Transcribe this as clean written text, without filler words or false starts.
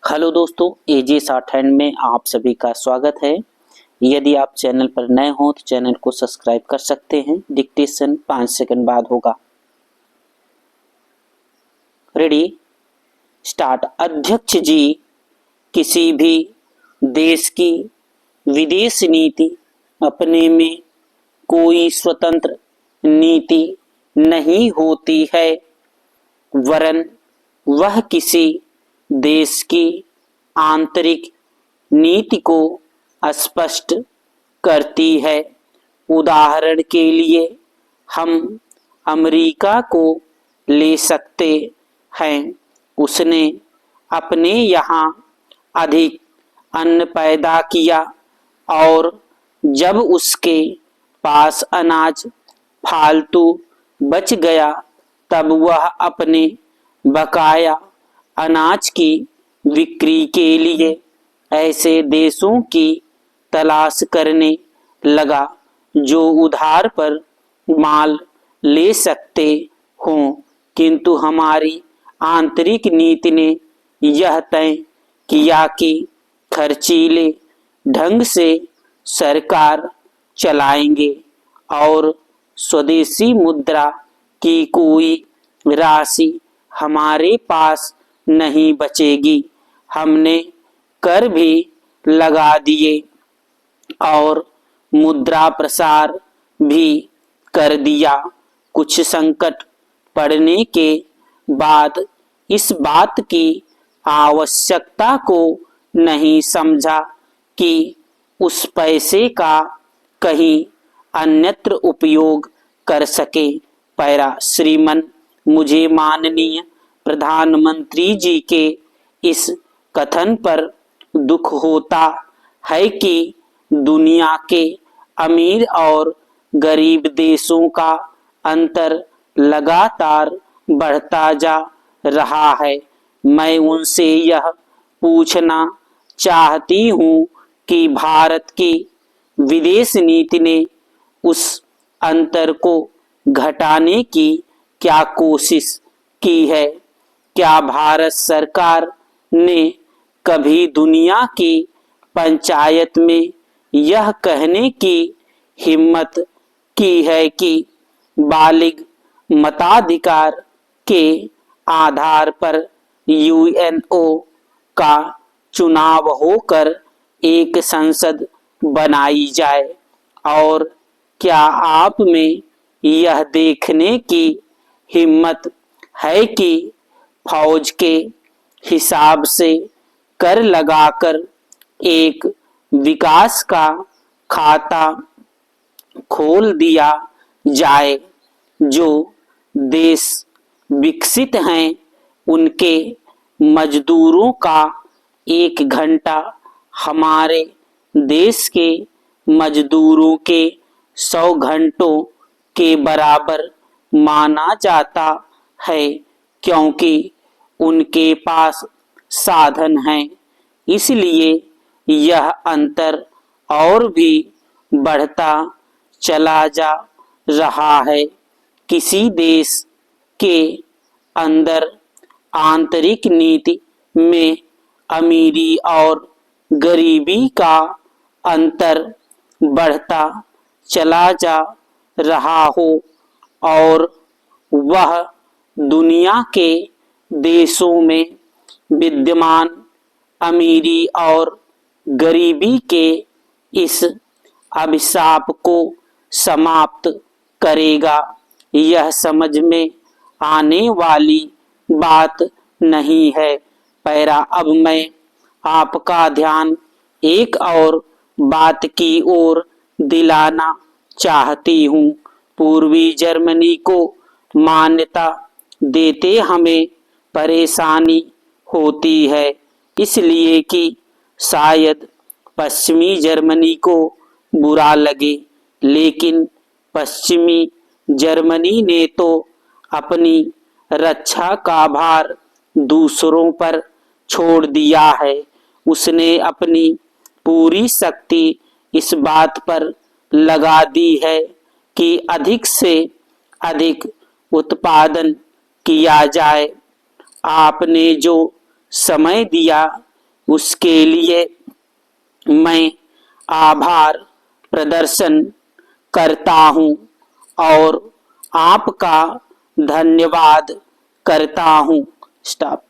Hello दोस्तों, एजे short hand में आप सभी का स्वागत है। यदि आप चैनल पर नए हो तो चैनल को सब्सक्राइब कर सकते हैं। डिक्टेशन 5 सेकंड बाद होगा। Ready, start. अध्यक्ष जी, किसी भी देश की विदेश नीति अपने में कोई स्वतंत्र नीति नहीं होती है, वरन वह किसी देश की आंतरिक नीति को स्पष्ट करती है। उदाहरण के लिए हम अमेरिका को ले सकते हैं। उसने अपने यहाँ अधिक अन्न पैदा किया और जब उसके पास अनाज फालतू बच गया तब वह अपने बकाया अनाज की बिक्री के लिए ऐसे देशों की तलाश करने लगा जो उधार पर माल ले सकते हों, किंतु हमारी आंतरिक नीति ने यह तय किया कि खर्चीले ढंग से सरकार चलाएंगे और स्वदेशी मुद्रा की कोई राशि हमारे पास नहीं बचेगी। हमने कर भी लगा दिए और मुद्रा प्रसार भी कर दिया। कुछ संकट पड़ने के बाद इस बात की आवश्यकता को नहीं समझा कि उस पैसे का कहीं अन्यत्र उपयोग कर सके। पैरा श्रीमान, मुझे माननीय प्रधानमंत्री जी के इस कथन पर दुख होता है कि दुनिया के अमीर और गरीब देशों का अंतर लगातार बढ़ता जा रहा है। मैं उनसे यह पूछना चाहती हूँ कि भारत की विदेश नीति ने उस अंतर को घटाने की क्या कोशिश की है। क्या भारत सरकार ने कभी दुनिया की पंचायत में यह कहने की हिम्मत की है कि बालिग मताधिकार के आधार पर यूएनओ का चुनाव होकर एक संसद बनाई जाए? और क्या आप में यह देखने की हिम्मत है कि फौज के हिसाब से कर लगाकर एक विकास का खाता खोल दिया जाए? जो देश विकसित हैं उनके मजदूरों का 1 घंटा हमारे देश के मजदूरों के 100 घंटों के बराबर माना जाता है, क्योंकि उनके पास साधन हैं। इसलिए यह अंतर और भी बढ़ता चला जा रहा है। किसी देश के अंदर आंतरिक नीति में अमीरी और गरीबी का अंतर बढ़ता चला जा रहा हो और वह दुनिया के देशों में विद्यमान अमीरी और गरीबी के इस अभिशाप को समाप्त करेगा, यह समझ में आने वाली बात नहीं है। पैरा अब मैं आपका ध्यान एक और बात की ओर दिलाना चाहती हूँ। पूर्वी जर्मनी को मान्यता देते हमें परेशानी होती है, इसलिए कि शायद पश्चिमी जर्मनी को बुरा लगे, लेकिन पश्चिमी जर्मनी ने तो अपनी रक्षा का भार दूसरों पर छोड़ दिया है। उसने अपनी पूरी शक्ति इस बात पर लगा दी है कि अधिक से अधिक उत्पादन किया जाए। आपने जो समय दिया उसके लिए मैं आभार प्रदर्शन करता हूँ और आपका धन्यवाद करता हूँ। स्टॉप।